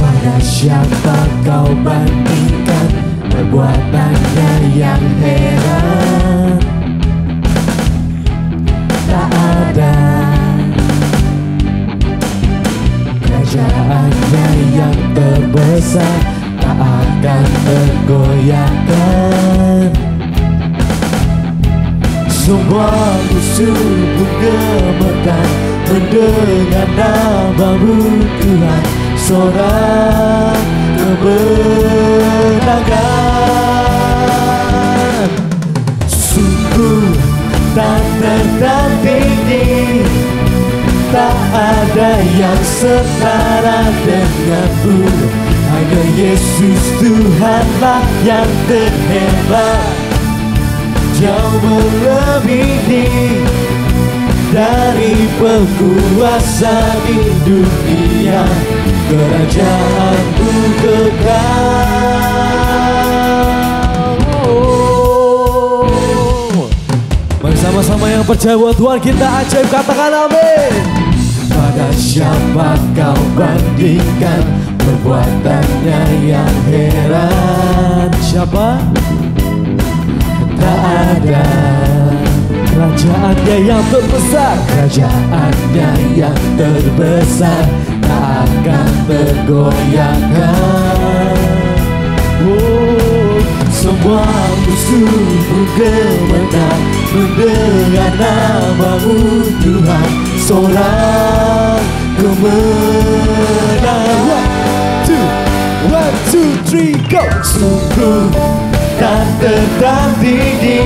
Pada siapa kau bandingkan perbuatannya yang heran? Tak ada kerajaannya yang terbesar, tak akan tergoyahkan. Semua musuh pun gemetar mendengar namamu Tuhan, seorang kemenangan. Sungguh tak tertandingi, tak ada yang setara denganmu. Hanya Yesus Tuhanlah yang terhebat, jauh melebihi dari penguasa di dunia. Kerajaanmu kekal. Mari sama-sama yang percaya buat Tuhan kita ajaib katakan amin. Pada siapa kau bandingkan perbuatannya yang heran? Siapa? Tak ada kerajaannya yang terbesar, kerajaannya yang terbesar, tak akan tergoyahkan. Semua musuh pun gemetar mendengar namamu Tuhan, seorang kemenangan. One, two, three, go. Sungguh tak tertandingi,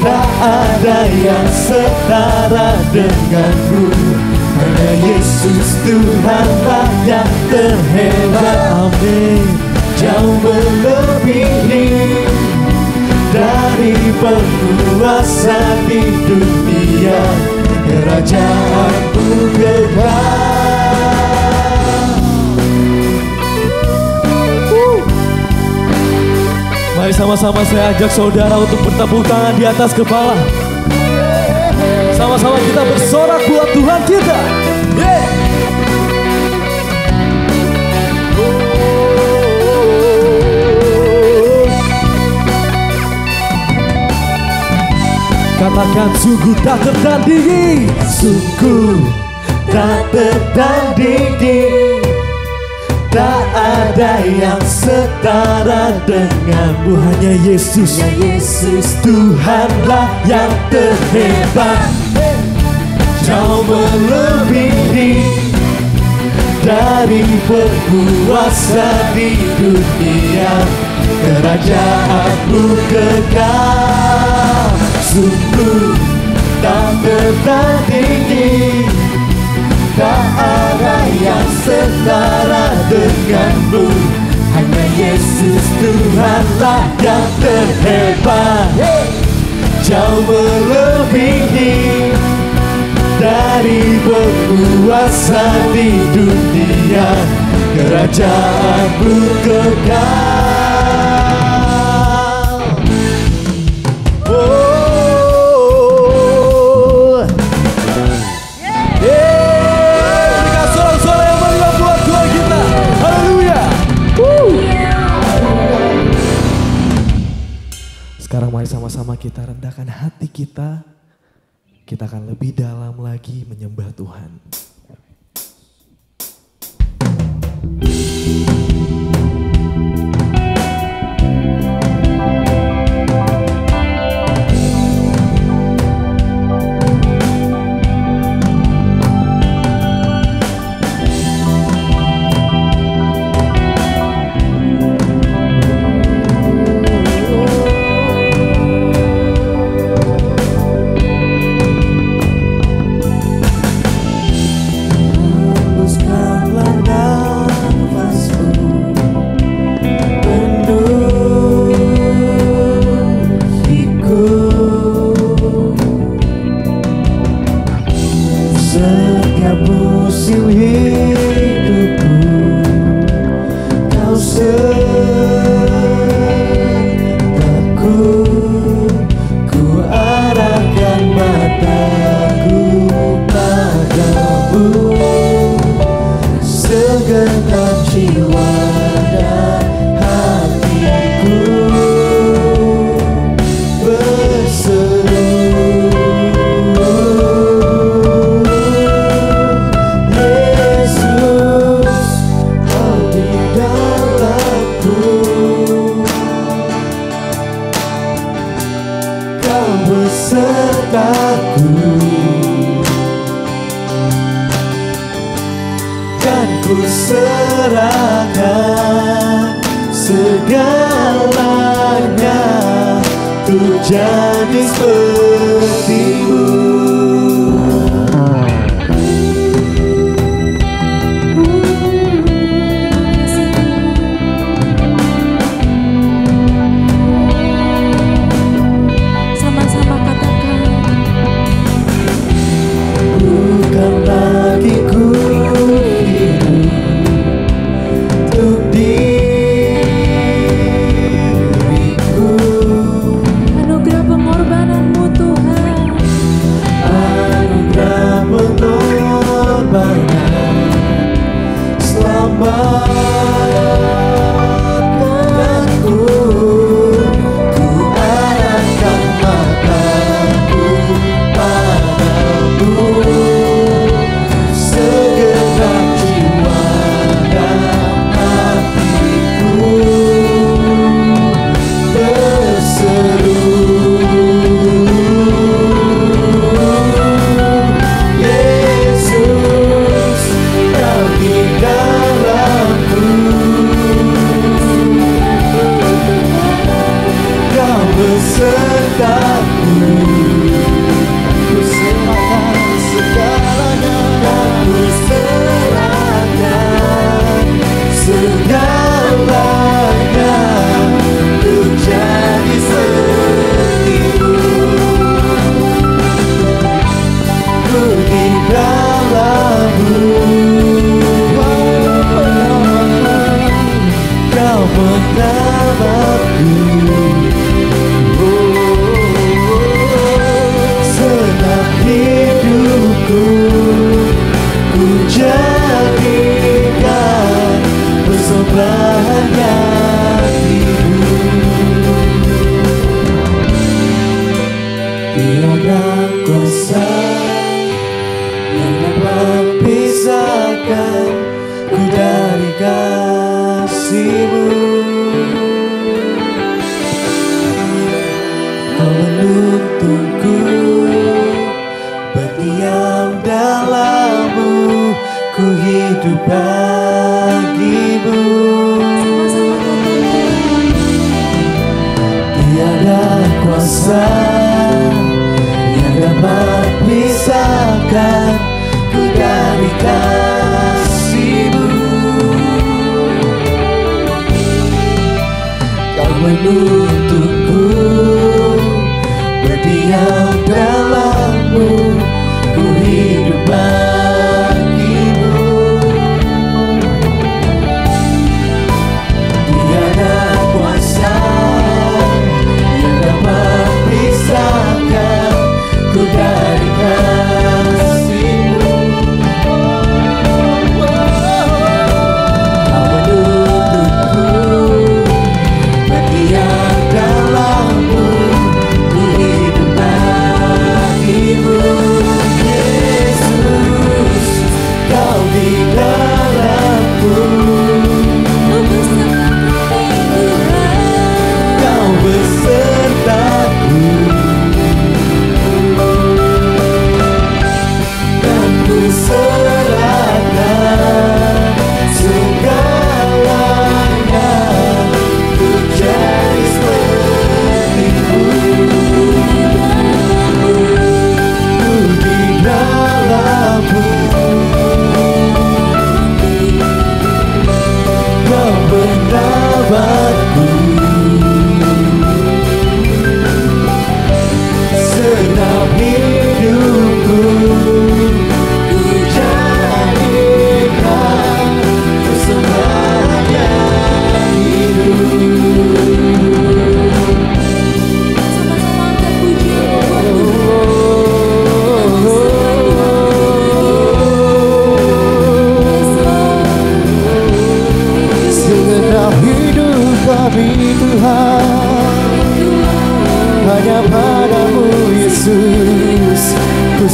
tak ada yang setara denganmu. Hanya Yesus Tuhanlah yang terhebat, amin. Jauh melebihi dari penguasa di dunia. Kerajaanmu kekal. Mari sama-sama saya ajak saudara untuk bertepuk tangan di atas kepala. Sama-sama kita bersorak buat Tuhan kita. Katakan sungguh tak tertandingi, sungguh tak tertandingi, tak ada yang setara denganmu. Hanya Yesus, Tuhanlah yang terhebat, jauh melebihi dari penguasa di dunia. Kerajaanmu kekal, sungguh tak tertandingi, tak ada yang setara denganmu. Hanya Yesus Tuhanlah yang terhebat, jauh melebihi dari penguasa di dunia. Kerajaanmu kekal. Berikan suara-suara yang meriah buat Tuhan kita. Haleluya. Sekarang mari sama-sama kita rendahkan hati kita. Kita akan lebih dalam lagi menyembah Tuhan. ku serahkan segalanya untuk jadi seperti-Mu.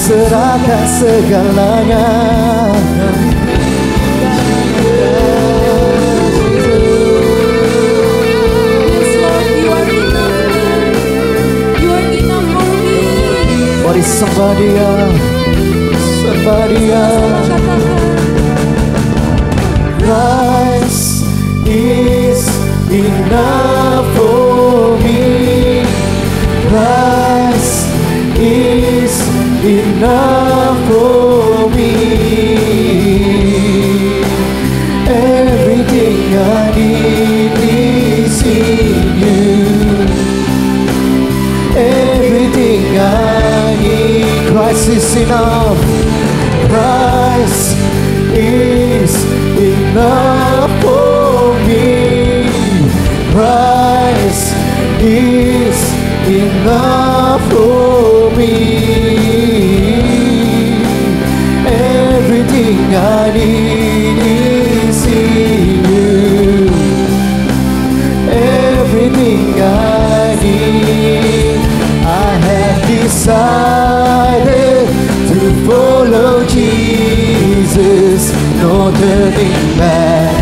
serahkan segalanya. What is somebody else? Somebody else. Christ is enough for me. Christ is enough for me. Everything I need is in you. Everything I need, Christ is enough. Christ is enough for me. Christ is enough for me. Everything I need is in you. Everything I need, I have decided to follow Jesus. No turning back,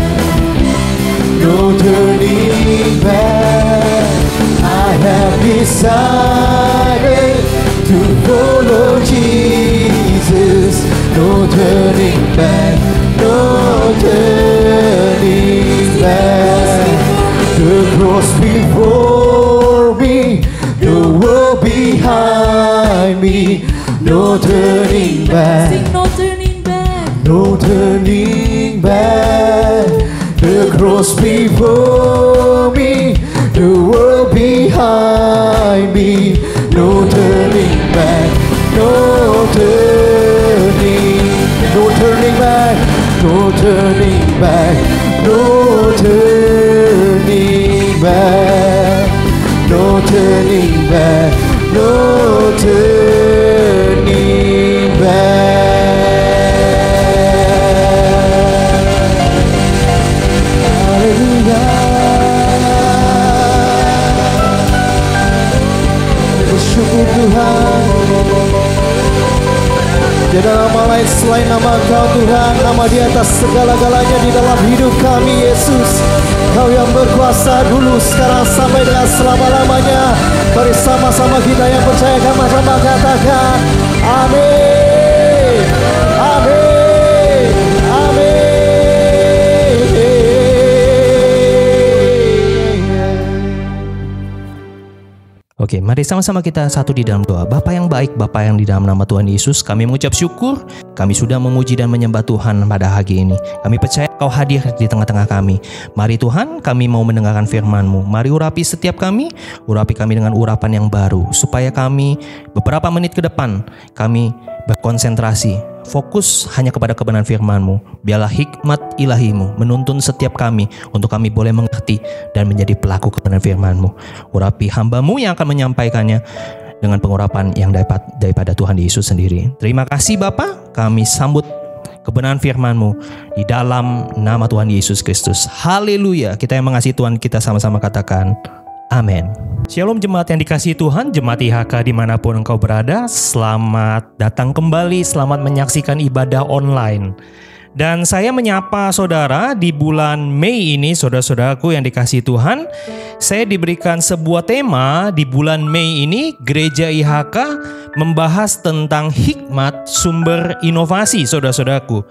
no turning back. I have decided to follow Jesus. No turning back, no turning back. The cross before me, the world behind me. No turning back, No turning back. no turning back. The cross before me, the world behind me. No turning back, no turning, no turning back, no turning back, no turning back, no turning back, no turning back. Bersyukur Tuhan. Tidak ada nama lain selain nama Engkau Tuhan. Nama di atas segala-galanya di dalam hidup kami, Yesus. Kau yang berkuasa dulu, sekarang, sampai dengan selama-lamanya. Mari sama-sama kita yang percaya sama-sama katakan amin. Amin. Amin. Oke, mari sama-sama kita satu di dalam doa. Bapa yang baik, Bapa yang di dalam nama Tuhan Yesus, kami mengucap syukur. Kami sudah memuji dan menyembah Tuhan pada pagi ini. Kami percaya Kau hadir di tengah-tengah kami. Mari Tuhan, kami mau mendengarkan firman-Mu. Mari urapi setiap kami, urapi kami dengan urapan yang baru. Supaya kami beberapa menit ke depan, kami berkonsentrasi, fokus hanya kepada kebenaran firman-Mu. Biarlah hikmat ilahi-Mu menuntun setiap kami untuk kami boleh mengerti dan menjadi pelaku kebenaran firman-Mu. Urapi hamba-Mu yang akan menyampaikannya dengan pengurapan yang daripada Tuhan Yesus sendiri. Terima kasih Bapa, kami sambut kebenaran firman-Mu di dalam nama Tuhan Yesus Kristus. Haleluya. Kita yang mengasihi Tuhan, kita sama-sama katakan amin. Shalom jemaat yang dikasihi Tuhan, jemaat IHK dimanapun engkau berada, selamat datang kembali, selamat menyaksikan ibadah online. Dan saya menyapa saudara di bulan Mei ini, saudara-saudaraku yang dikasihi Tuhan. Saya diberikan sebuah tema di bulan Mei ini, Gereja IHK membahas tentang hikmat sumber inovasi, saudara-saudaraku.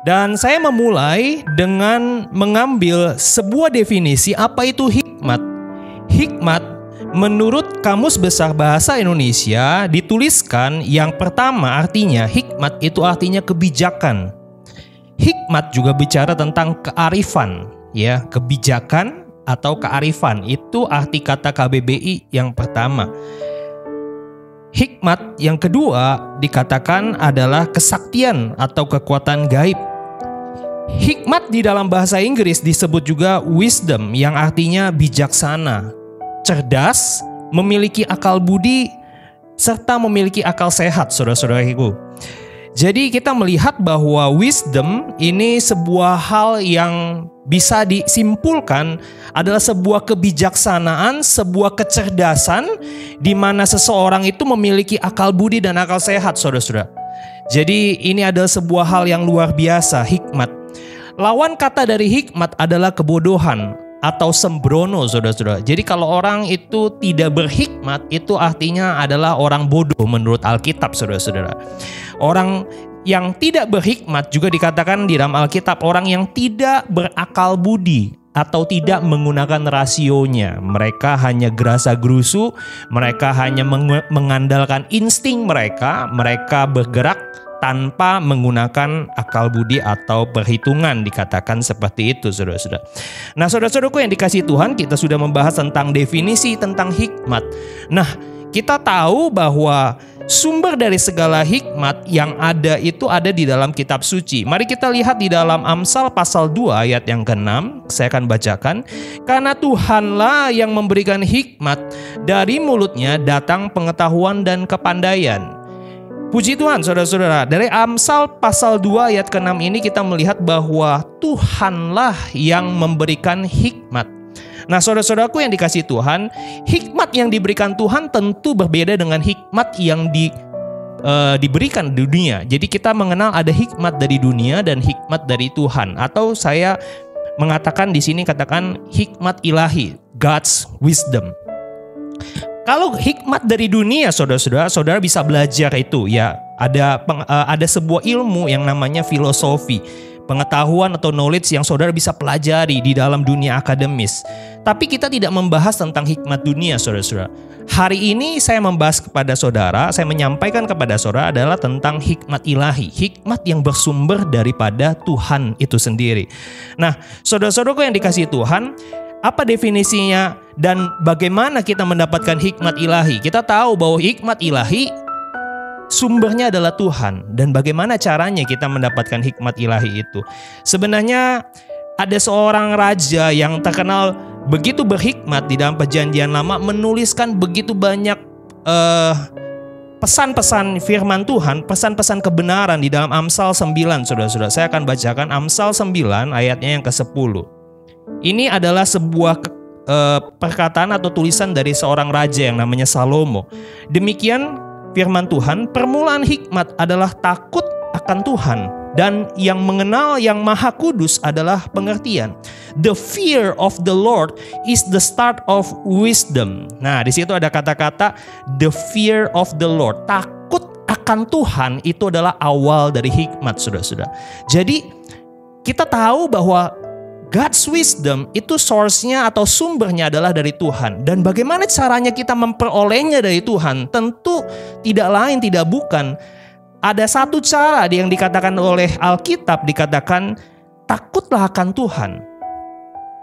Dan saya memulai dengan mengambil sebuah definisi apa itu hikmat. Hikmat menurut Kamus Besar Bahasa Indonesia dituliskan yang pertama artinya hikmat itu artinya kebijakan. Hikmat juga bicara tentang kearifan, ya, kebijakan atau kearifan. Itu arti kata KBBI yang pertama. Hikmat yang kedua dikatakan adalah kesaktian atau kekuatan gaib. Hikmat di dalam bahasa Inggris disebut juga wisdom yang artinya bijaksana, cerdas, memiliki akal budi, serta memiliki akal sehat, saudara-saudariku. Jadi kita melihat bahwa wisdom ini sebuah hal yang bisa disimpulkan adalah sebuah kebijaksanaan, sebuah kecerdasan di mana seseorang itu memiliki akal budi dan akal sehat, saudara-saudara. Jadi ini adalah sebuah hal yang luar biasa, hikmat. Lawan kata dari hikmat adalah kebodohan atau sembrono, saudara-saudara. Jadi kalau orang itu tidak berhikmat, itu artinya adalah orang bodoh menurut Alkitab, saudara-saudara. Orang yang tidak berhikmat juga dikatakan di dalam Alkitab orang yang tidak berakal budi atau tidak menggunakan rasionya. Mereka hanya gerasa-gerusu, mereka hanya mengandalkan insting mereka bergerak tanpa menggunakan akal budi atau perhitungan, dikatakan seperti itu, saudara-saudara. Nah, saudara-saudaraku yang dikasihi Tuhan, kita sudah membahas tentang definisi tentang hikmat. Nah, kita tahu bahwa sumber dari segala hikmat yang ada itu ada di dalam kitab suci. Mari kita lihat di dalam Amsal pasal 2 ayat yang ke-6. Saya akan bacakan. Karena Tuhanlah yang memberikan hikmat, dari mulutnya datang pengetahuan dan kepandaian. Puji Tuhan, saudara-saudara. Dari Amsal pasal 2 ayat ke-6 ini kita melihat bahwa Tuhanlah yang memberikan hikmat. Nah, saudara-saudaraku yang dikasihi Tuhan, hikmat yang diberikan Tuhan tentu berbeda dengan hikmat yang diberikan di dunia. Jadi kita mengenal ada hikmat dari dunia dan hikmat dari Tuhan. Atau saya mengatakan di sini katakan hikmat ilahi, God's wisdom. Kalau hikmat dari dunia, saudara-saudara, saudara bisa belajar itu ya. Ada sebuah ilmu yang namanya filosofi, pengetahuan atau knowledge yang saudara bisa pelajari di dalam dunia akademis. Tapi kita tidak membahas tentang hikmat dunia, saudara-saudara. Hari ini saya membahas kepada saudara, saya menyampaikan kepada saudara adalah tentang hikmat ilahi, hikmat yang bersumber daripada Tuhan itu sendiri. Nah, saudara-saudaraku yang dikasihi Tuhan, apa definisinya dan bagaimana kita mendapatkan hikmat ilahi? Kita tahu bahwa hikmat ilahi sumbernya adalah Tuhan. Dan bagaimana caranya kita mendapatkan hikmat ilahi itu? Sebenarnya ada seorang raja yang terkenal begitu berhikmat di dalam perjanjian lama, menuliskan begitu banyak pesan-pesan firman Tuhan, pesan-pesan kebenaran di dalam Amsal 9, saudara-saudara. Saya akan bacakan Amsal 9 ayatnya yang ke-10. Ini adalah sebuah perkataan atau tulisan dari seorang raja yang namanya Salomo. Demikian firman Tuhan, permulaan hikmat adalah takut akan Tuhan, dan yang mengenal yang Maha Kudus adalah pengertian. The fear of the Lord is the start of wisdom. Nah, di situ ada kata-kata the fear of the Lord. Takut akan Tuhan itu adalah awal dari hikmat, saudara-saudara. Jadi kita tahu bahwa God's wisdom itu source-nya atau sumbernya adalah dari Tuhan. Dan bagaimana caranya kita memperolehnya dari Tuhan? Tentu tidak lain, tidak bukan. Ada satu cara yang dikatakan oleh Alkitab, dikatakan takutlah akan Tuhan.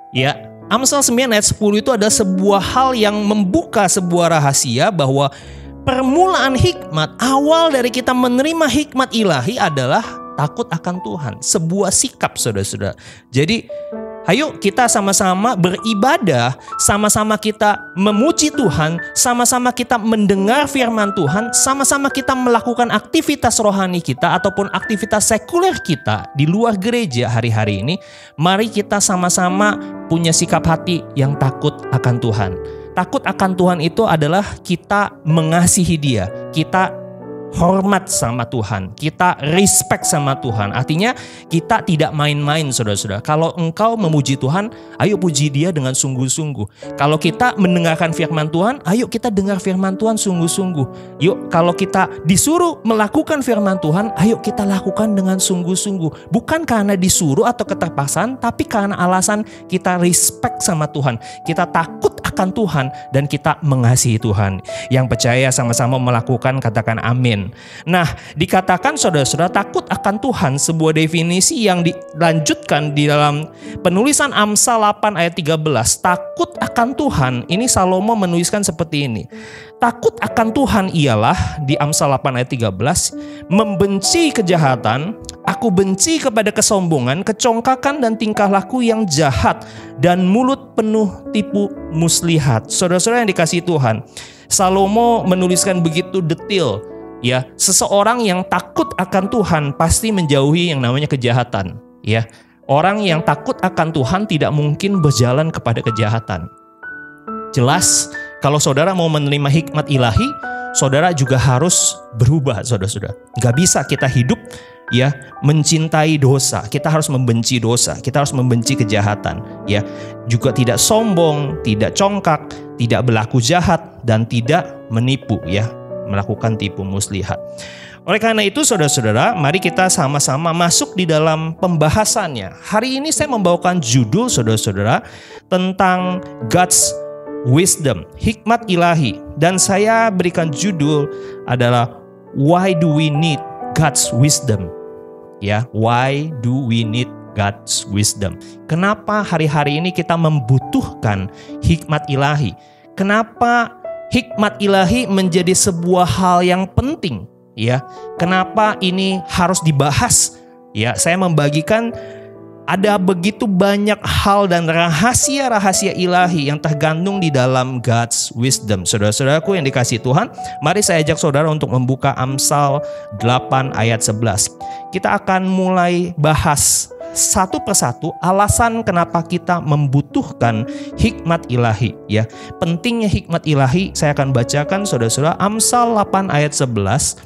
Ya, Amsal 9 ayat 10 itu ada sebuah hal yang membuka sebuah rahasia bahwa permulaan hikmat, awal dari kita menerima hikmat ilahi adalah takut akan Tuhan. Sebuah sikap, saudara-saudara. Jadi ayo kita sama-sama beribadah, sama-sama kita memuji Tuhan, sama-sama kita mendengar firman Tuhan, sama-sama kita melakukan aktivitas rohani kita ataupun aktivitas sekuler kita di luar gereja hari-hari ini. Mari kita sama-sama punya sikap hati yang takut akan Tuhan. Takut akan Tuhan itu adalah kita mengasihi Dia, kita hormat sama Tuhan, kita respect sama Tuhan. Artinya kita tidak main-main, saudara-saudara. Kalau engkau memuji Tuhan, ayo puji Dia dengan sungguh-sungguh. Kalau kita mendengarkan firman Tuhan, ayo kita dengar firman Tuhan sungguh-sungguh. Yuk, kalau kita disuruh melakukan firman Tuhan, ayo kita lakukan dengan sungguh-sungguh. Bukan karena disuruh atau keterpaksaan, tapi karena alasan kita respect sama Tuhan. Kita takut akan Tuhan dan kita mengasihi Tuhan. Yang percaya sama-sama melakukan, katakan amin. Nah, dikatakan saudara-saudara takut akan Tuhan, sebuah definisi yang dilanjutkan di dalam penulisan Amsal 8 ayat 13. Takut akan Tuhan, ini Salomo menuliskan seperti ini. Takut akan Tuhan ialah, di Amsal 8 ayat 13, membenci kejahatan, aku benci kepada kesombongan, kecongkakan dan tingkah laku yang jahat, dan mulut penuh tipu muslihat. Saudara-saudara yang dikasihi Tuhan, Salomo menuliskan begitu detail. Ya, seseorang yang takut akan Tuhan pasti menjauhi yang namanya kejahatan. Ya, orang yang takut akan Tuhan tidak mungkin berjalan kepada kejahatan. Jelas, kalau saudara mau menerima hikmat ilahi, saudara juga harus berubah, saudara-saudara. Gak bisa kita hidup ya mencintai dosa. Kita harus membenci dosa. Kita harus membenci kejahatan. Ya, juga tidak sombong, tidak congkak, tidak berlaku jahat, dan tidak menipu. Ya. melakukan tipu muslihat. Oleh karena itu saudara-saudara, mari kita sama-sama masuk di dalam pembahasannya. Hari ini saya membawakan judul saudara-saudara tentang God's wisdom, hikmat ilahi. Dan saya berikan judul adalah Why do we need God's wisdom? Ya, why do we need God's wisdom? Kenapa hari-hari ini kita membutuhkan hikmat ilahi? Kenapa hikmat ilahi menjadi sebuah hal yang penting? Ya, kenapa ini harus dibahas? Ya, saya membagikan ada begitu banyak hal dan rahasia-rahasia ilahi yang tergandung di dalam God's wisdom. Saudara-saudaraku yang dikasihi Tuhan, mari saya ajak saudara untuk membuka Amsal 8 ayat 11. Kita akan mulai bahas satu persatu alasan kenapa kita membutuhkan hikmat ilahi. Ya, pentingnya hikmat ilahi saya akan bacakan saudara-saudara Amsal 8 ayat 11.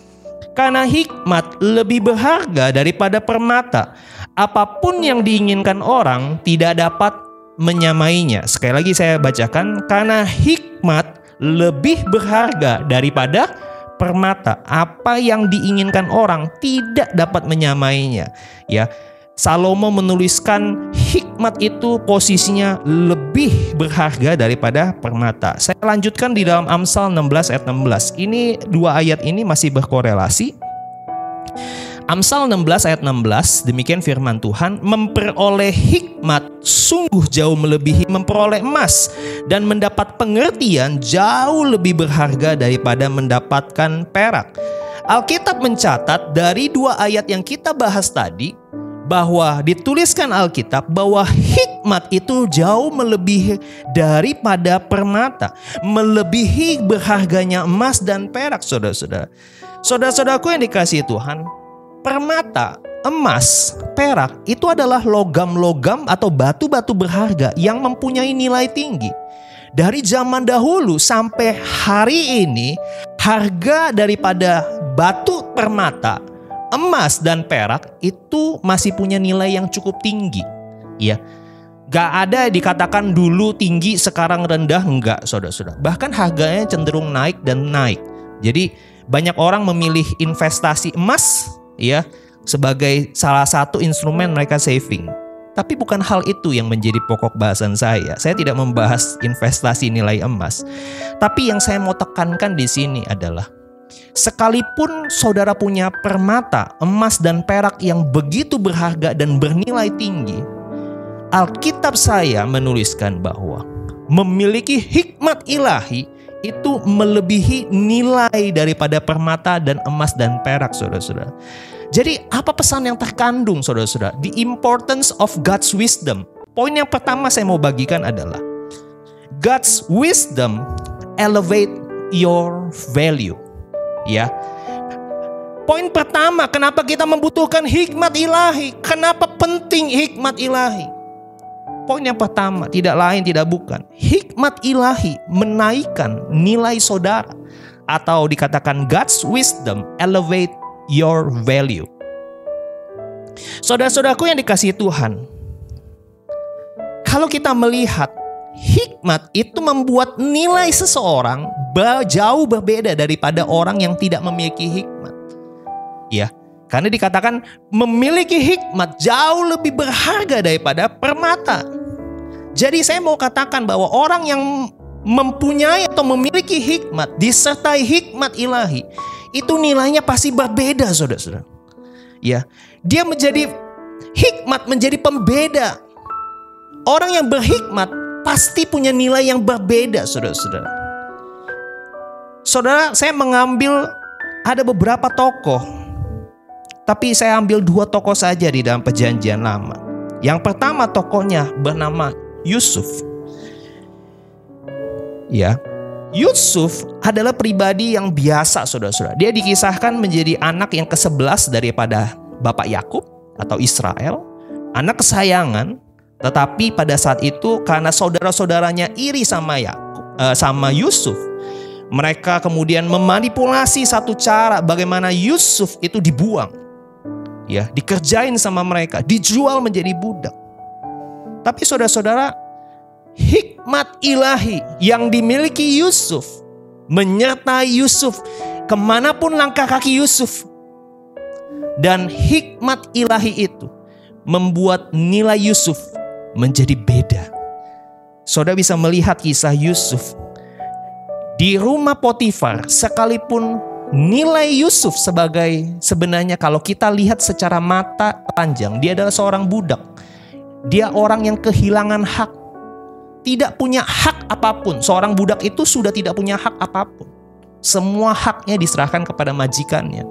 Karena hikmat lebih berharga daripada permata. Apapun yang diinginkan orang tidak dapat menyamainya. Sekali lagi saya bacakan. Karena hikmat lebih berharga daripada permata. Apa yang diinginkan orang tidak dapat menyamainya. Ya, Salomo menuliskan hikmat itu posisinya lebih berharga daripada permata. Saya lanjutkan di dalam Amsal 16 ayat 16. Ini dua ayat ini masih berkorelasi. Amsal 16 ayat 16, demikian firman Tuhan, memperoleh hikmat sungguh jauh melebihi memperoleh emas, dan mendapat pengertian jauh lebih berharga daripada mendapatkan perak. Alkitab mencatat dari dua ayat yang kita bahas tadi, bahwa dituliskan Alkitab bahwa hikmat itu jauh melebihi daripada permata, melebihi berharganya emas dan perak, saudara-saudara. Saudara-saudaraku yang dikasihi Tuhan, permata, emas, perak itu adalah logam-logam atau batu-batu berharga yang mempunyai nilai tinggi. Dari zaman dahulu sampai hari ini, harga daripada batu permata, emas dan perak itu masih punya nilai yang cukup tinggi. Ya, gak ada dikatakan dulu tinggi sekarang rendah, enggak saudara-saudara. Bahkan harganya cenderung naik dan naik. Jadi banyak orang memilih investasi emas ya sebagai salah satu instrumen mereka saving. Tapi bukan hal itu yang menjadi pokok bahasan saya. Saya tidak membahas investasi nilai emas. Tapi yang saya mau tekankan di sini adalah sekalipun saudara punya permata, emas dan perak yang begitu berharga dan bernilai tinggi, Alkitab saya menuliskan bahwa memiliki hikmat ilahi itu melebihi nilai daripada permata dan emas dan perak, saudara-saudara. Jadi apa pesan yang terkandung, saudara-saudara? The importance of God's wisdom. Poin yang pertama saya mau bagikan adalah God's wisdom elevate your value. Ya, poin pertama, kenapa kita membutuhkan hikmat ilahi? Kenapa penting hikmat ilahi? Poin yang pertama, tidak lain tidak bukan, hikmat ilahi menaikkan nilai saudara, atau dikatakan God's wisdom elevate your value. Saudara-saudaraku yang dikasihi Tuhan, kalau kita melihat hikmat itu membuat nilai seseorang jauh berbeda daripada orang yang tidak memiliki hikmat. Ya, karena dikatakan memiliki hikmat jauh lebih berharga daripada permata. Jadi saya mau katakan bahwa orang yang mempunyai atau memiliki hikmat disertai hikmat ilahi, itu nilainya pasti berbeda, saudara-saudara. Ya, dia menjadi hikmat, menjadi pembeda. Orang yang berhikmat pasti punya nilai yang berbeda, saudara-saudara. Saudara, saya mengambil ada beberapa tokoh, tapi saya ambil dua tokoh saja di dalam Perjanjian Lama. Yang pertama tokohnya bernama Yusuf. Ya, Yusuf adalah pribadi yang biasa, saudara-saudara. Dia dikisahkan menjadi anak yang ke-11 daripada Bapak Yakub atau Israel, anak kesayangan. Tetapi pada saat itu karena saudara-saudaranya iri sama Yusuf, mereka kemudian memanipulasi satu cara bagaimana Yusuf itu dibuang. Ya, dikerjain sama mereka, dijual menjadi budak. Tapi saudara-saudara, hikmat ilahi yang dimiliki Yusuf menyertai Yusuf kemanapun langkah kaki Yusuf. Dan hikmat ilahi itu membuat nilai Yusuf menjadi beda. Saudara bisa melihat kisah Yusuf di rumah Potifar, sekalipun nilai Yusuf sebenarnya kalau kita lihat secara mata panjang, dia adalah seorang budak. Dia orang yang kehilangan hak, tidak punya hak apapun. Seorang budak itu sudah tidak punya hak apapun. Semua haknya diserahkan kepada majikannya.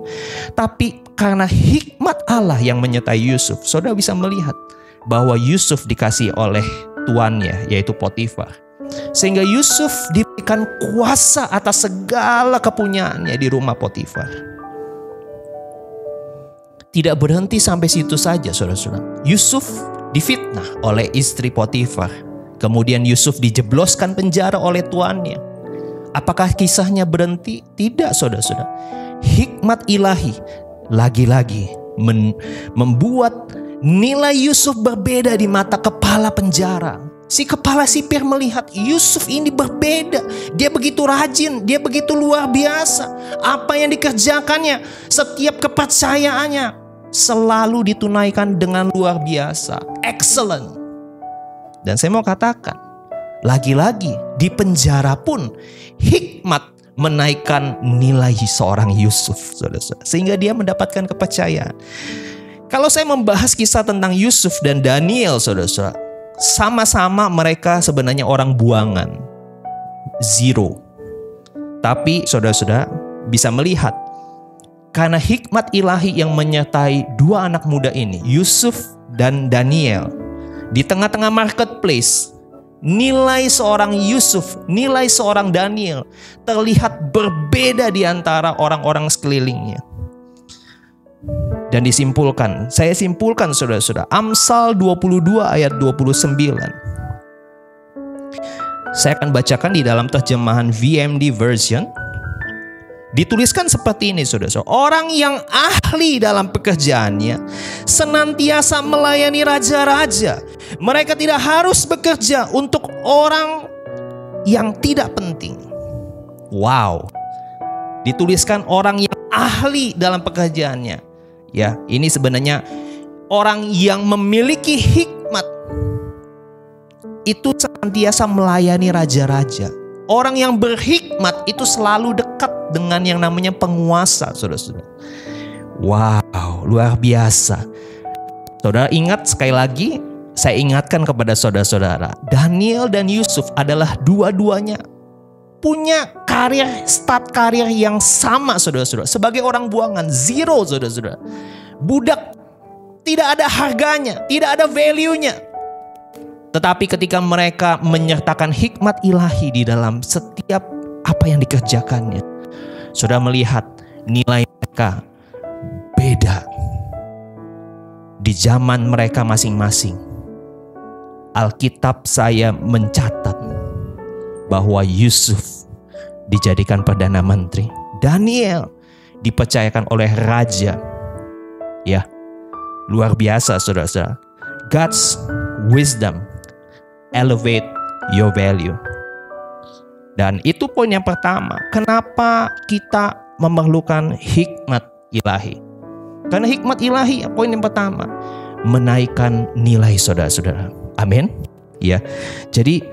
Tapi karena hikmat Allah yang menyertai Yusuf, saudara bisa melihat bahwa Yusuf dikasih oleh tuannya, yaitu Potifar. Sehingga Yusuf diberikan kuasa atas segala kepunyaannya di rumah Potifar. Tidak berhenti sampai situ saja, saudara-saudara. Yusuf difitnah oleh istri Potifar. Kemudian Yusuf dijebloskan penjara oleh tuannya. Apakah kisahnya berhenti? Tidak, saudara-saudara. Hikmat ilahi lagi-lagi membuat nilai Yusuf berbeda di mata kepala penjara. Si kepala sipir melihat Yusuf ini berbeda. Dia begitu rajin, dia begitu luar biasa. Apa yang dikerjakannya, setiap kepercayaannya selalu ditunaikan dengan luar biasa. Excellent. Dan saya mau katakan, lagi-lagi di penjara pun hikmat menaikkan nilai seorang Yusuf, saudara-saudara, sehingga dia mendapatkan kepercayaan. Kalau saya membahas kisah tentang Yusuf dan Daniel, saudara-saudara, sama-sama mereka sebenarnya orang buangan, zero. Tapi saudara-saudara bisa melihat, karena hikmat ilahi yang menyertai dua anak muda ini, Yusuf dan Daniel, di tengah-tengah marketplace, nilai seorang Yusuf, nilai seorang Daniel terlihat berbeda di antara orang-orang sekelilingnya. Dan saya simpulkan saudara-saudara, Amsal 22 ayat 29. Saya akan bacakan di dalam terjemahan VMD version. Dituliskan seperti ini, saudara-saudara. Orang yang ahli dalam pekerjaannya senantiasa melayani raja-raja. Mereka tidak harus bekerja untuk orang yang tidak penting. Wow. Dituliskan orang yang ahli dalam pekerjaannya. Ya, ini sebenarnya orang yang memiliki hikmat itu senantiasa melayani raja-raja. Orang yang berhikmat itu selalu dekat dengan yang namanya penguasa, saudara-saudara. Wow, luar biasa. Saudara ingat sekali lagi, saya ingatkan kepada saudara-saudara, Daniel dan Yusuf adalah dua-duanya punya start karir yang sama, saudara-saudara. Sebagai orang buangan, zero, saudara-saudara. Budak, tidak ada harganya, tidak ada value-nya. Tetapi ketika mereka menyertakan hikmat ilahi di dalam setiap apa yang dikerjakannya, saudara melihat nilai mereka beda. Di zaman mereka masing-masing, Alkitab saya mencatat bahwa Yusuf dijadikan Perdana Menteri, Daniel dipercayakan oleh raja. Ya, luar biasa saudara-saudara. God's wisdom elevate your value. Dan itu poin yang pertama. Kenapa kita memerlukan hikmat ilahi? Karena hikmat ilahi, poin yang pertama, menaikkan nilai saudara-saudara. Amin. Ya. Jadi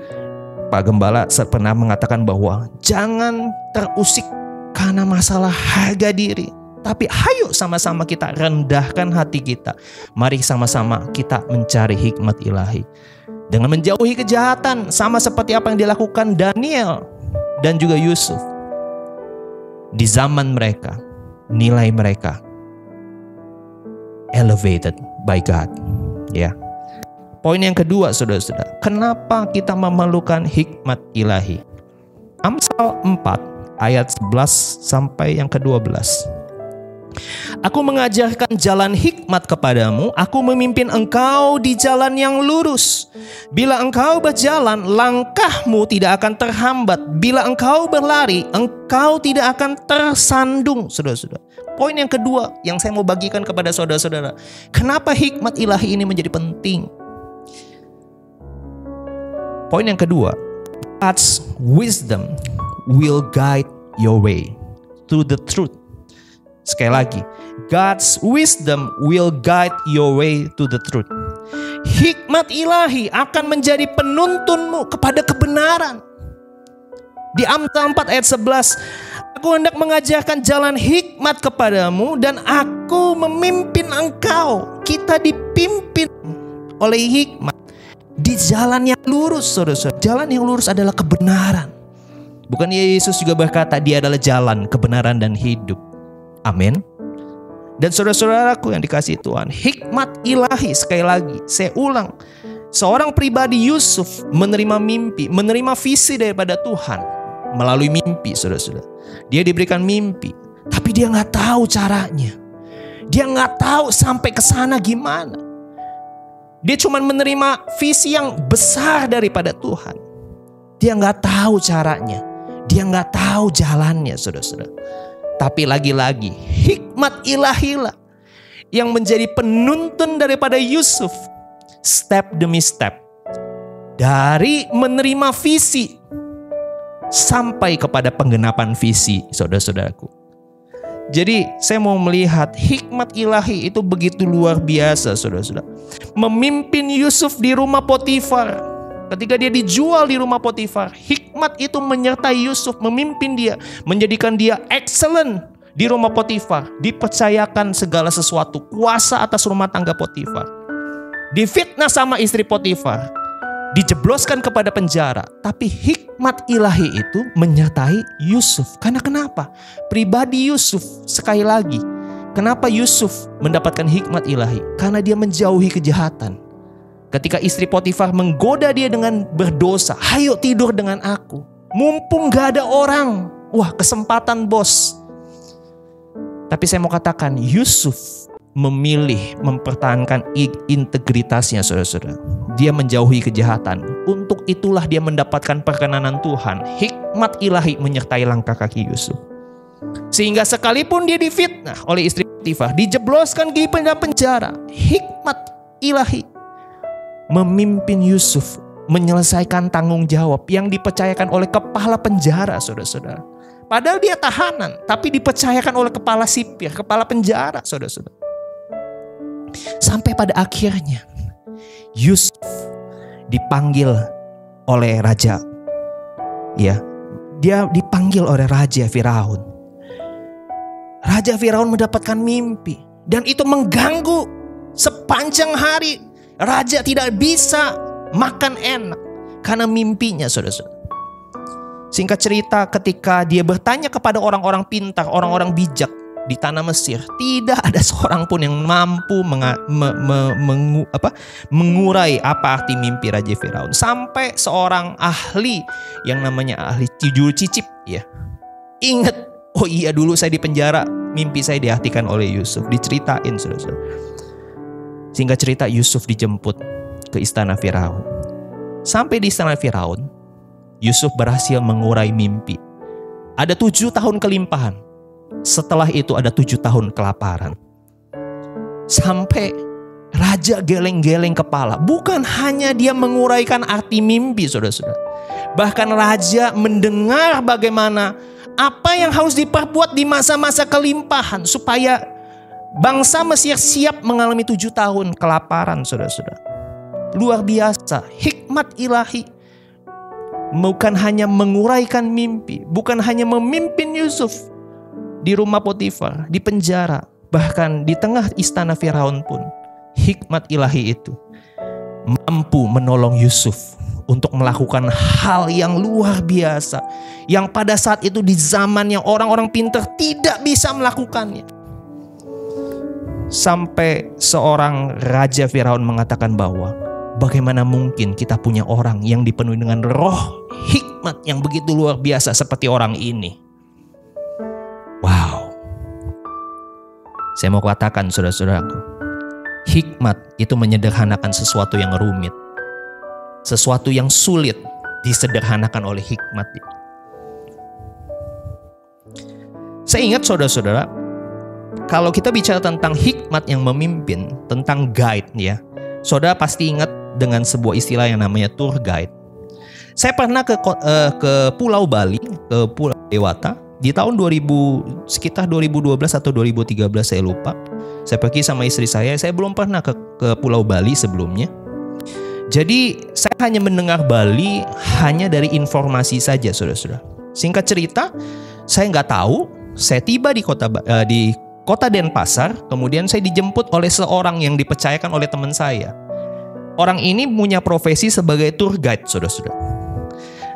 Pak Gembala pernah mengatakan bahwa jangan terusik karena masalah harga diri. Tapi ayo sama-sama kita rendahkan hati kita. Mari sama-sama kita mencari hikmat ilahi. Dengan menjauhi kejahatan, sama seperti apa yang dilakukan Daniel dan juga Yusuf. Di zaman mereka, nilai mereka elevated by God. Ya. Poin yang kedua, saudara-saudara, kenapa kita memerlukan hikmat ilahi? Amsal 4 ayat 11 sampai yang ke-12. Aku mengajarkan jalan hikmat kepadamu, aku memimpin engkau di jalan yang lurus. Bila engkau berjalan, langkahmu tidak akan terhambat. Bila engkau berlari, engkau tidak akan tersandung. Saudara-saudara, poin yang kedua yang saya mau bagikan kepada saudara-saudara, kenapa hikmat ilahi ini menjadi penting? Poin yang kedua, God's wisdom will guide your way. to the truth. Sekali lagi, God's wisdom will guide your way to the truth. Hikmat ilahi akan menjadi penuntunmu kepada kebenaran. Di Amsal 4 ayat 11, aku hendak mengajarkan jalan hikmat kepadamu dan aku memimpin engkau. Kita dipimpin oleh hikmat di jalan yang lurus, saudara-saudara. Jalan yang lurus adalah kebenaran. Bukan Yesus juga berkata dia adalah jalan, kebenaran dan hidup. Amin. Dan saudara-saudaraku yang dikasihi Tuhan, hikmat ilahi, sekali lagi saya ulang, seorang pribadi Yusuf menerima mimpi, menerima visi daripada Tuhan melalui mimpi, saudara-saudara. Dia diberikan mimpi, tapi dia nggak tahu caranya. Dia nggak tahu sampai ke sana gimana. Dia cuma menerima visi yang besar daripada Tuhan. Dia nggak tahu caranya. Dia nggak tahu jalannya, saudara-saudara. Tapi lagi-lagi hikmat ilahilah yang menjadi penuntun daripada Yusuf step demi step. Dari menerima visi sampai kepada penggenapan visi, saudara-saudaraku. Jadi saya mau melihat hikmat ilahi itu begitu luar biasa, saudara-saudara. Memimpin Yusuf di rumah Potifar. Ketika dia dijual di rumah Potifar, hikmat itu menyertai Yusuf, memimpin dia, menjadikan dia excellent di rumah Potifar, dipercayakan segala sesuatu, kuasa atas rumah tangga Potifar. Difitnah sama istri Potifar, dijebloskan kepada penjara, tapi hikmat ilahi itu menyertai Yusuf. Karena kenapa? Pribadi Yusuf, sekali lagi, kenapa Yusuf mendapatkan hikmat ilahi? Karena dia menjauhi kejahatan. Ketika istri Potifar menggoda dia dengan berdosa, ayo tidur dengan aku, mumpung gak ada orang. Wah, kesempatan bos. Tapi saya mau katakan, Yusuf memilih mempertahankan integritasnya, saudara-saudara. Dia menjauhi kejahatan. Untuk itulah dia mendapatkan perkenanan Tuhan. Hikmat ilahi menyertai langkah kaki Yusuf. Sehingga sekalipun dia difitnah oleh istri Potifar, dijebloskan di penjara, hikmat ilahi memimpin Yusuf menyelesaikan tanggung jawab yang dipercayakan oleh kepala penjara, saudara-saudara. Padahal dia tahanan, tapi dipercayakan oleh kepala sipir, kepala penjara, saudara-saudara. Sampai pada akhirnya Yusuf dipanggil oleh raja. Ya, dia dipanggil oleh Raja Firaun. Raja Firaun mendapatkan mimpi dan itu mengganggu sepanjang hari. Raja tidak bisa makan enak karena mimpinya, saudara-saudara. Singkat cerita, ketika dia bertanya kepada orang-orang pintar, orang-orang bijak di tanah Mesir, tidak ada seorang pun yang mampu mengurai apa arti mimpi Raja Firaun. Sampai seorang ahli yang namanya ahli juru cicip, ya, ingat, oh iya dulu saya di penjara, mimpi saya diartikan oleh Yusuf, diceritain, saudara-saudara. Singkat cerita, Yusuf dijemput ke istana Firaun. Sampai di istana Firaun, Yusuf berhasil mengurai mimpi. Ada 7 tahun kelimpahan. Setelah itu ada 7 tahun kelaparan. Sampai raja geleng-geleng kepala. Bukan hanya dia menguraikan arti mimpi, saudara-saudara. Bahkan raja mendengar bagaimana apa yang harus diperbuat di masa-masa kelimpahan supaya bangsa Mesir siap mengalami 7 tahun kelaparan, saudara-saudara. Luar biasa, hikmat ilahi. Bukan hanya menguraikan mimpi, bukan hanya memimpin Yusuf di rumah Potifar, di penjara, bahkan di tengah istana Firaun pun, hikmat ilahi itu mampu menolong Yusuf untuk melakukan hal yang luar biasa, yang pada saat itu di zaman yang orang-orang pintar tidak bisa melakukannya. Sampai seorang Raja Firaun mengatakan bahwa bagaimana mungkin kita punya orang yang dipenuhi dengan roh hikmat yang begitu luar biasa seperti orang ini. Wow. Saya mau katakan, saudara-saudaraku, hikmat itu menyederhanakan sesuatu yang rumit. Sesuatu yang sulit disederhanakan oleh hikmat. Saya ingat, saudara-saudara, kalau kita bicara tentang hikmat yang memimpin, tentang guide, ya, saudara pasti ingat dengan sebuah istilah yang namanya tour guide. Saya pernah ke Pulau Bali, ke Pulau Dewata, Di tahun sekitar 2012 atau 2013 saya lupa. Saya pergi sama istri saya belum pernah ke Pulau Bali sebelumnya. Jadi saya hanya mendengar Bali hanya dari informasi saja, saudara-saudara. Singkat cerita, saya nggak tahu. Saya tiba di kota Denpasar, kemudian saya dijemput oleh seorang yang dipercayakan oleh teman saya. Orang ini punya profesi sebagai tour guide, saudara-saudara.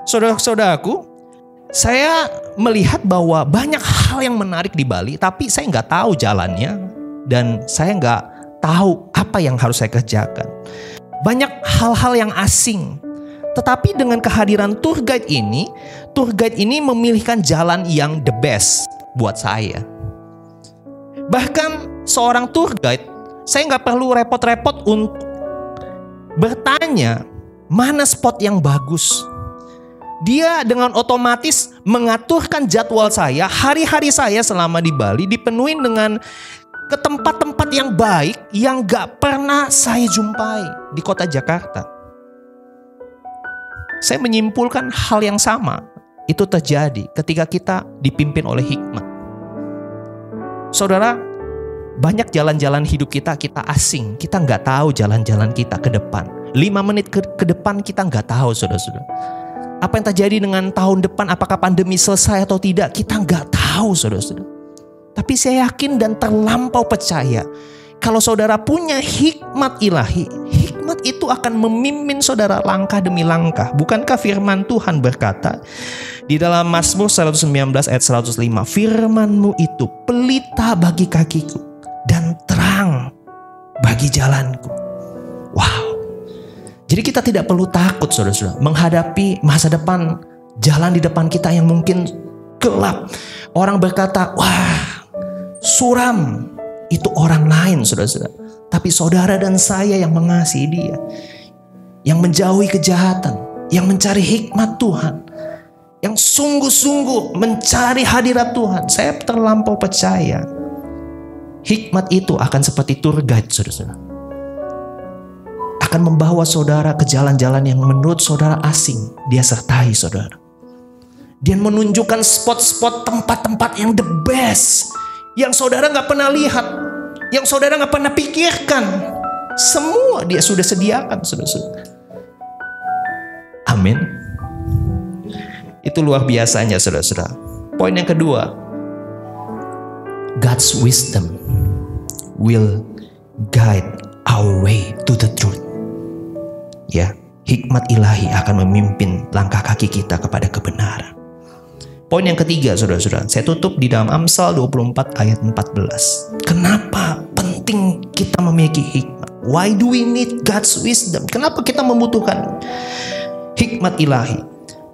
Saudara-saudaraku, saya melihat bahwa banyak hal yang menarik di Bali, tapi saya nggak tahu jalannya dan saya nggak tahu apa yang harus saya kerjakan. Banyak hal-hal yang asing. Tetapi dengan kehadiran tour guide ini memilihkan jalan yang the best buat saya. Bahkan seorang tour guide, saya nggak perlu repot-repot untuk bertanya mana spot yang bagus. Dia dengan otomatis mengaturkan jadwal saya, hari-hari saya selama di Bali dipenuhi dengan ke tempat-tempat yang baik yang gak pernah saya jumpai di kota Jakarta. Saya menyimpulkan hal yang sama itu terjadi ketika kita dipimpin oleh hikmat. Saudara, banyak jalan-jalan hidup kita asing. Kita gak tahu jalan-jalan kita ke depan. 5 menit ke depan kita gak tahu, saudara-saudara. Apa yang terjadi dengan tahun depan, apakah pandemi selesai atau tidak, kita gak tahu, saudara-saudara. Tapi saya yakin dan terlampau percaya kalau saudara punya hikmat ilahi, hikmat itu akan memimpin saudara langkah demi langkah. Bukankah firman Tuhan berkata di dalam Mazmur 119 ayat 105, firman-Mu itu pelita bagi kakiku dan terang bagi jalanku. Wow. Jadi kita tidak perlu takut, saudara-saudara, menghadapi masa depan, jalan di depan kita yang mungkin gelap. Orang berkata, wah, suram, itu orang lain, saudara-saudara. Tapi saudara dan saya yang mengasihi Dia, yang menjauhi kejahatan, yang mencari hikmat Tuhan, yang sungguh-sungguh mencari hadirat Tuhan. Saya terlampau percaya hikmat itu akan seperti tour guide, saudara-saudara. Akan membawa saudara ke jalan-jalan yang menurut saudara asing. Dia sertai saudara. Dia menunjukkan spot-spot tempat-tempat yang the best, yang saudara gak pernah lihat, yang saudara gak pernah pikirkan. Semua Dia sudah sediakan, saudara-saudara. Amin. Itu luar biasanya, saudara-saudara. Poin yang kedua, God's wisdom will guide our way to the truth. Ya, hikmat ilahi akan memimpin langkah kaki kita kepada kebenaran. Poin yang ketiga, saudara-saudara, saya tutup di dalam Amsal 24 ayat 14. Kenapa penting kita memiliki hikmat? Why do we need God's wisdom? Kenapa kita membutuhkan hikmat ilahi?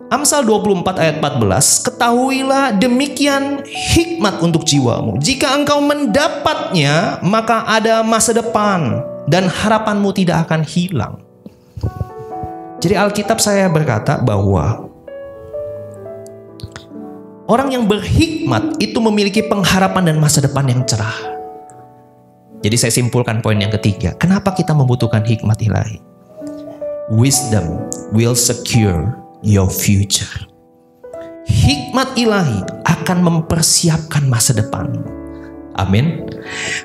Amsal 24 ayat 14, ketahuilah demikian hikmat untuk jiwamu. Jika engkau mendapatnya, maka ada masa depan dan harapanmu tidak akan hilang. Jadi Alkitab saya berkata bahwa orang yang berhikmat itu memiliki pengharapan dan masa depan yang cerah. Jadi saya simpulkan poin yang ketiga. Kenapa kita membutuhkan hikmat ilahi? Wisdom will secure your future. Hikmat ilahi akan mempersiapkan masa depanmu. Amin.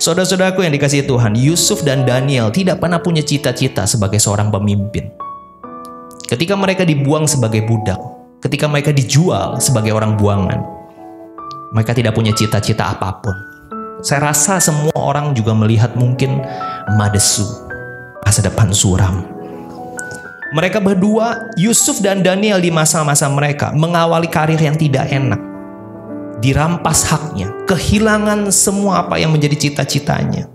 Saudara-saudaraku yang dikasihi Tuhan, Yusuf dan Daniel tidak pernah punya cita-cita sebagai seorang pemimpin. Ketika mereka dibuang sebagai budak, ketika mereka dijual sebagai orang buangan, mereka tidak punya cita-cita apapun. Saya rasa semua orang juga melihat mungkin madesu, masa depan suram. Mereka berdua, Yusuf dan Daniel, di masa-masa mereka mengawali karir yang tidak enak. Dirampas haknya, kehilangan semua apa yang menjadi cita-citanya.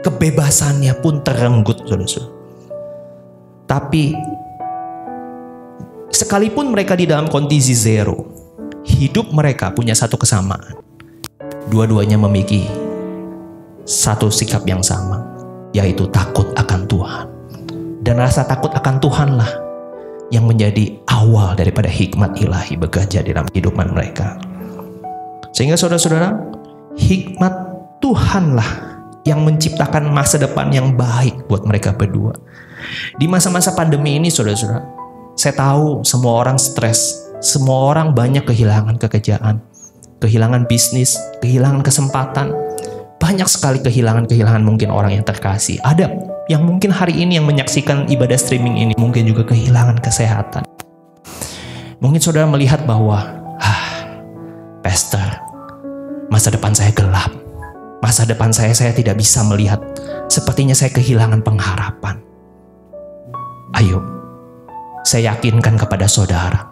Kebebasannya pun terenggut, saudara-saudara. Tapi sekalipun mereka di dalam kondisi zero, hidup mereka punya satu kesamaan. Dua-duanya memiliki satu sikap yang sama, yaitu takut akan Tuhan. Dan rasa takut akan Tuhanlah yang menjadi awal daripada hikmat ilahi bekerja di dalam kehidupan mereka. Sehingga saudara-saudara, hikmat Tuhanlah yang menciptakan masa depan yang baik buat mereka berdua. Di masa-masa pandemi ini, saudara-saudara, saya tahu semua orang stres, semua orang banyak kehilangan pekerjaan, kehilangan bisnis, kehilangan kesempatan. Banyak sekali kehilangan mungkin orang yang terkasih. Ada yang mungkin hari ini yang menyaksikan ibadah streaming ini mungkin juga kehilangan kesehatan. Mungkin saudara melihat bahwa, Pastor, masa depan saya gelap. Masa depan saya tidak bisa melihat. Sepertinya saya kehilangan pengharapan. Ayo, saya yakinkan kepada saudara,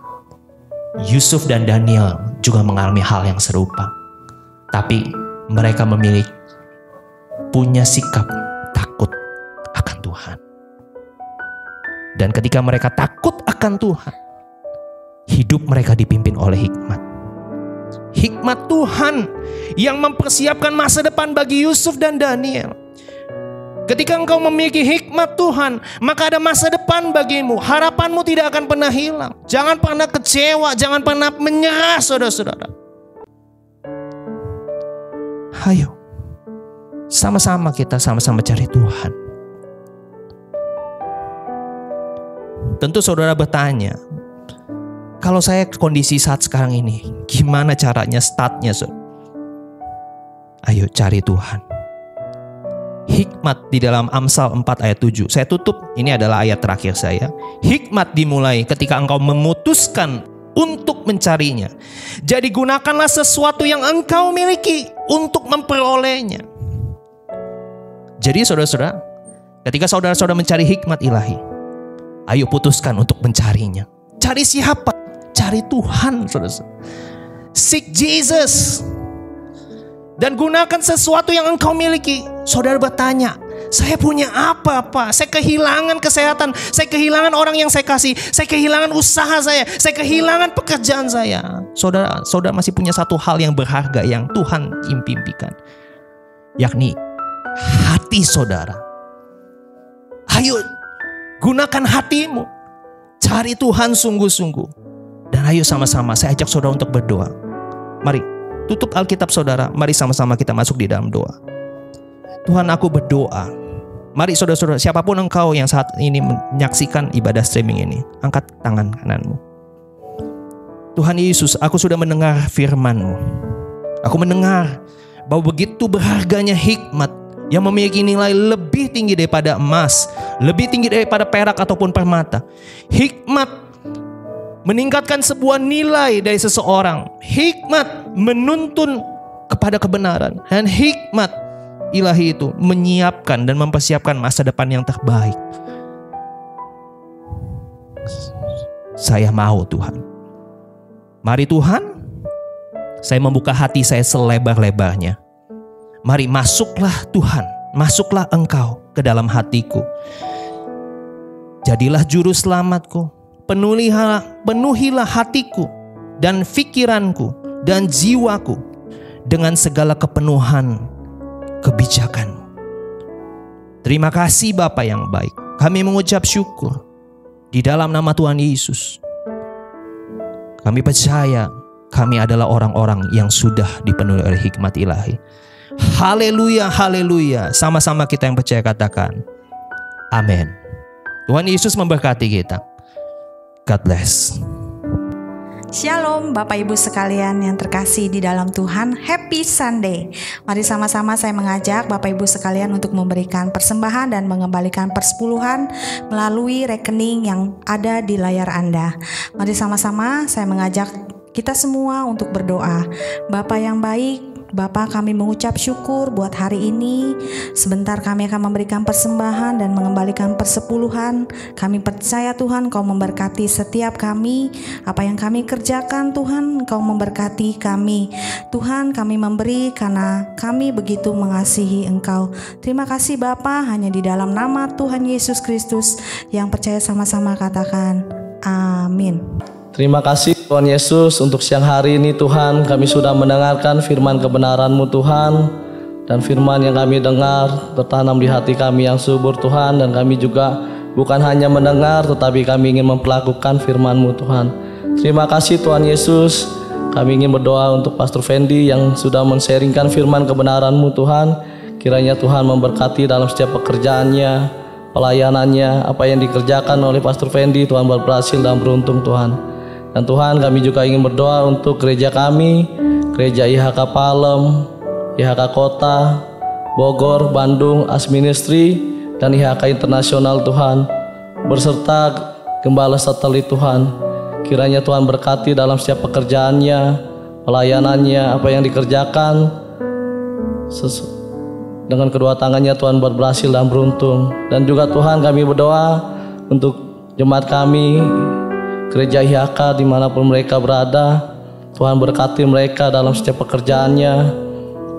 Yusuf dan Daniel juga mengalami hal yang serupa. Tapi mereka punya sikap takut akan Tuhan. Dan ketika mereka takut akan Tuhan, hidup mereka dipimpin oleh hikmat. Hikmat Tuhan yang mempersiapkan masa depan bagi Yusuf dan Daniel. Ketika engkau memiliki hikmat Tuhan, maka ada masa depan bagimu. Harapanmu tidak akan pernah hilang. Jangan pernah kecewa, jangan pernah menyerah, saudara-saudara. Ayo, sama-sama kita sama-sama cari Tuhan. Tentu saudara bertanya, kalau saya kondisi saat sekarang ini, gimana caranya startnya? Ayo cari Tuhan. Hikmat di dalam Amsal 4 ayat 7. Saya tutup, ini adalah ayat terakhir saya. Hikmat dimulai ketika engkau memutuskan untuk mencarinya. Jadi gunakanlah sesuatu yang engkau miliki untuk memperolehnya. Jadi saudara-saudara, ketika saudara-saudara mencari hikmat ilahi, ayo putuskan untuk mencarinya. Cari siapa? Cari Tuhan, saudara. Seek Jesus. Dan gunakan sesuatu yang engkau miliki. Saudara bertanya, saya punya apa? Saya kehilangan kesehatan. Saya kehilangan orang yang saya kasih. Saya kehilangan usaha saya. Saya kehilangan pekerjaan saya. Saudara masih punya satu hal yang berharga yang Tuhan impikan. Yakni hati saudara. Ayo gunakan hatimu. Cari Tuhan sungguh-sungguh. Dan ayo sama-sama saya ajak saudara untuk berdoa. Mari tutup Alkitab saudara. Mari sama-sama kita masuk di dalam doa. Tuhan, aku berdoa. Mari saudara-saudara, siapapun engkau yang saat ini menyaksikan ibadah streaming ini, angkat tangan kananmu. Tuhan Yesus, aku sudah mendengar firman-Mu. Aku mendengar bahwa begitu berharganya hikmat yang memiliki nilai lebih tinggi daripada emas, lebih tinggi daripada perak ataupun permata. Hikmat meningkatkan sebuah nilai dari seseorang. Hikmat menuntun kepada kebenaran. Dan hikmat ilahi itu menyiapkan dan mempersiapkan masa depan yang terbaik. Saya mau Tuhan. Mari Tuhan, saya membuka hati saya selebar-lebarnya. Mari masuklah Tuhan, masuklah Engkau ke dalam hatiku. Jadilah juru selamatku. Penuhilah hatiku dan pikiranku dan jiwaku dengan segala kepenuhan kebijakan. Terima kasih Bapa yang baik. Kami mengucap syukur di dalam nama Tuhan Yesus. Kami percaya kami adalah orang-orang yang sudah dipenuhi oleh hikmat ilahi. Haleluya, haleluya. Sama-sama kita yang percaya katakan amin. Tuhan Yesus memberkati kita. God bless. Shalom Bapak Ibu sekalian yang terkasih di dalam Tuhan. Happy Sunday. Mari sama-sama saya mengajak Bapak Ibu sekalian untuk memberikan persembahan dan mengembalikan persepuluhan melalui rekening yang ada di layar Anda. Mari sama-sama saya mengajak kita semua untuk berdoa. Bapa yang baik, Bapa, kami mengucap syukur buat hari ini. Sebentar kami akan memberikan persembahan dan mengembalikan persepuluhan. Kami percaya Tuhan Kau memberkati setiap kami. Apa yang kami kerjakan Tuhan Kau memberkati kami. Tuhan, kami memberi karena kami begitu mengasihi Engkau. Terima kasih Bapa, hanya di dalam nama Tuhan Yesus Kristus yang percaya sama-sama katakan amin. Terima kasih Tuhan Yesus untuk siang hari ini Tuhan. Kami sudah mendengarkan firman kebenaran-Mu Tuhan. Dan firman yang kami dengar tertanam di hati kami yang subur Tuhan. Dan kami juga bukan hanya mendengar tetapi kami ingin mempelakukan firman-Mu Tuhan. Terima kasih Tuhan Yesus. Kami ingin berdoa untuk Pastor Fendi yang sudah men-sharingkan firman kebenaran-Mu Tuhan. Kiranya Tuhan memberkati dalam setiap pekerjaannya, pelayanannya, apa yang dikerjakan oleh Pastor Fendi, Tuhan berhasil dan beruntung Tuhan. Dan Tuhan, kami juga ingin berdoa untuk gereja kami Gereja IHK Palem, IHK Kota, Bogor, Bandung, As Ministry, dan IHK Internasional Tuhan, berserta Gembala Satelit Tuhan. Kiranya Tuhan berkati dalam setiap pekerjaannya, pelayanannya, apa yang dikerjakan. Dengan kedua tangannya Tuhan buat berhasil dan beruntung. Dan juga Tuhan, kami berdoa untuk jemaat kami, gereja IHK dimanapun mereka berada. Tuhan berkati mereka dalam setiap pekerjaannya.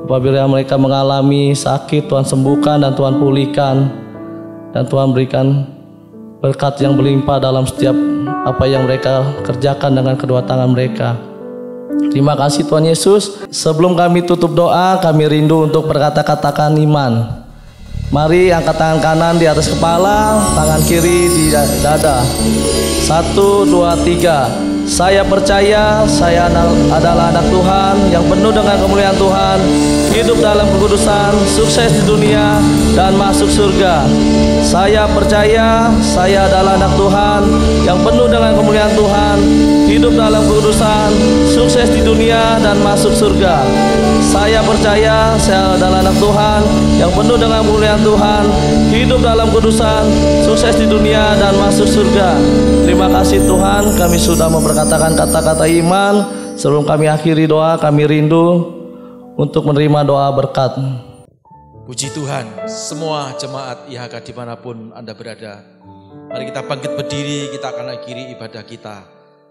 Apabila mereka mengalami sakit, Tuhan sembuhkan dan Tuhan pulihkan. Dan Tuhan berikan berkat yang berlimpah dalam setiap apa yang mereka kerjakan dengan kedua tangan mereka. Terima kasih Tuhan Yesus. Sebelum kami tutup doa, kami rindu untuk berkata-katakan iman. Mari angkat tangan kanan di atas kepala, tangan kiri di dada. 1, 2, 3. Saya percaya saya adalah anak Tuhan yang penuh dengan kemuliaan Tuhan, hidup dalam kekudusan, sukses di dunia, dan masuk surga. Saya percaya saya adalah anak Tuhan yang penuh dengan kemuliaan Tuhan, hidup dalam kekudusan, sukses di dunia, dan masuk surga. Saya percaya saya adalah anak Tuhan yang penuh dengan kemuliaan Tuhan, hidup dalam kekudusan, sukses di dunia, dan masuk surga. Terima kasih Tuhan, kami sudah memperkatakan kata-kata iman. Sebelum kami akhiri doa, kami rindu untuk menerima doa berkat. Puji Tuhan, semua jemaat IHK dimanapun Anda berada, mari kita bangkit berdiri, kita akan akhiri ibadah kita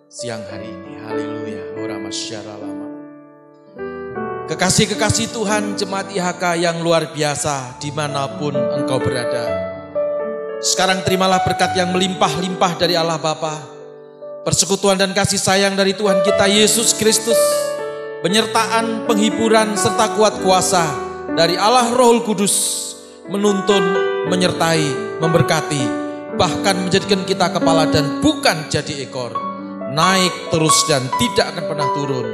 siang hari ini. Haleluya. Kekasih-kekasih Tuhan, jemaat IHK yang luar biasa dimanapun engkau berada, sekarang terimalah berkat yang melimpah-limpah dari Allah Bapa, persekutuan dan kasih sayang dari Tuhan kita Yesus Kristus, penyertaan, penghiburan, serta kuat kuasa dari Allah Roh Kudus menuntun, menyertai, memberkati, bahkan menjadikan kita kepala dan bukan jadi ekor, naik terus dan tidak akan pernah turun,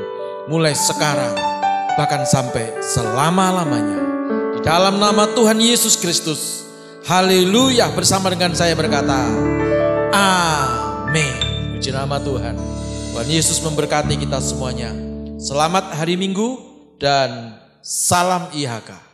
mulai sekarang bahkan sampai selama-lamanya. Di dalam nama Tuhan Yesus Kristus, haleluya. Bersama dengan saya berkata, amin. Puji nama Tuhan. Tuhan Yesus memberkati kita semuanya. Selamat hari Minggu dan salam IHK.